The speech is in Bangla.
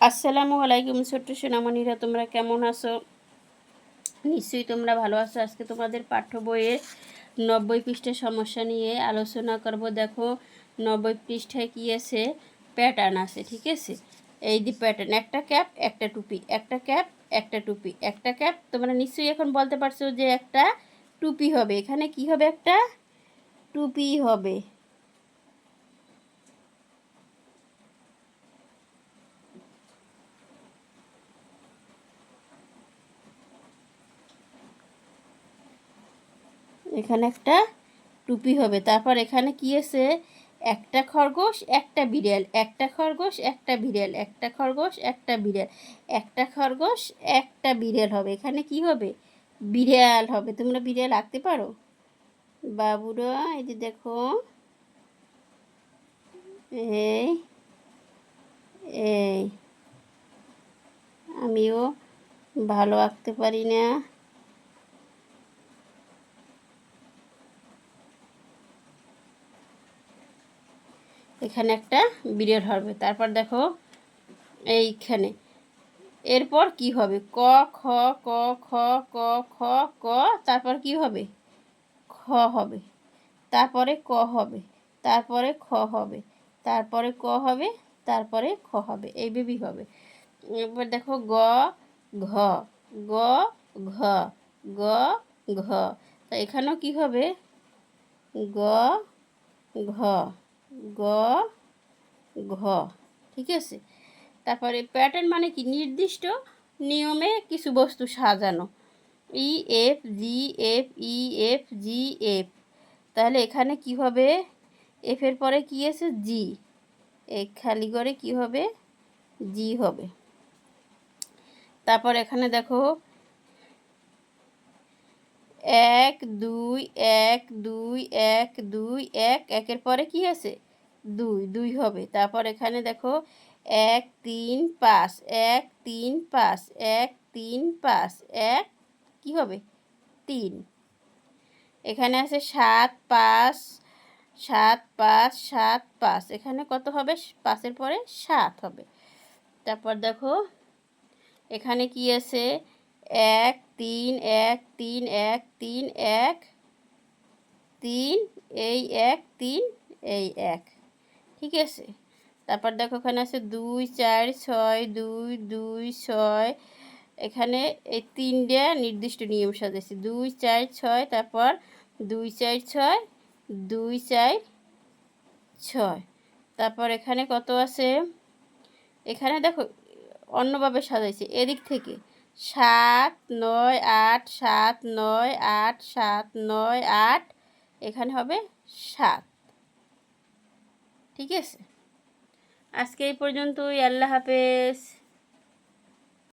আসসালামু আলাইকুম ছোট্ট সোনামণিরা, তোমরা কেমন আছো? নিশ্চয়ই তোমরা ভালো আছো। আজকে তোমাদের পাঠ্য বইয়ের 90 পৃষ্ঠার সমস্যা নিয়ে আলোচনা করব। দেখো 90 পৃষ্ঠায় কী আছে, প্যাটার্ন আছে, ঠিক আছে। এই যে প্যাটার্ন, একটা ক্যাপ একটা টুপি, একটা ক্যাপ একটা টুপি, একটা ক্যাপ। তোমরা নিশ্চয়ই এখন বলতে পারছো যে একটা টুপি হবে। এখানে কি হবে? একটা টুপি হবে। এখানে একটা টুপি হবে। তারপর এখানে কি আছে? একটা খরগোশ একটা বিড়াল, একটা খরগোশ একটা বিড়াল, একটা খরগোশ একটা বিড়াল, একটা খরগোশ একটা বিড়াল হবে। এখানে কি হবে? বিড়াল হবে। তোমরা বিড়াল আঁকতে পারো বাবুরা? এই যে দেখো, এই এই আমিও ভালো আঁকতে পারি না। এখানে একটা বিড়াল হবে। তারপর দেখো এইখানে, এরপর কি হবে? ক খ ক খ ক খ ক, তারপর কি হবে? খ হবে। তারপরে ক হবে, তারপরে খ হবে, তারপরে ক হবে, তারপরে খ হবে, এইভাবেই হবে। এবার দেখো গ ঘ, গ ঘ, গ ঘ। তা এখানেও কি হবে? গ ঘ, গ ঘ, ঠিক আছে। তারপরে প্যাটার্ন মানে কি? নির্দিষ্ট নিয়মে কিছু বস্তু সাজানো। E F G F, E F G F. তাহলে এখানে কি হবে? এফের পরে কি আছে? জি। এই খালি করে কি হবে? জি হবে। তারপর এখানে দেখো এক দুই, এক দুই, এক দুই, এক, একের পরে কি আছে? দুই, দুই হবে। তারপর এখানে দেখো এক তিন পাঁচ, এক তিন পাঁচ, এক তিন পাঁচ, এক কি হবে? তিন। এখানে আছে সাত পাঁচ, সাত পাঁচ, সাত পাঁচ, এখানে কত হবে? পাঁচের পরে সাত হবে। তারপর দেখো এখানে কি আছে? এক তিন, এক তিন, এক তিন, এক তিন, এই এক তিন, এই এক, ঠিক আছে। তারপর দেখো এখানে আছে দুই চার ছয়, দুই দুই ছয়। এখানে এই তিনটা নির্দিষ্ট নিয়ম সাজাইছি, দুই চার ছয়, তারপর দুই চার ছয়, দুই চার ছয়। তারপর এখানে কত আছে? এখানে দেখো অন্যভাবে সাজাইছে এদিক থেকে, সাত নয় আট, সাত নয় আট, সাত নয় আট, এখানে হবে সাত, ঠিক আছে। আজকে এই পর্যন্তই। আল্লাহ হাফেজ।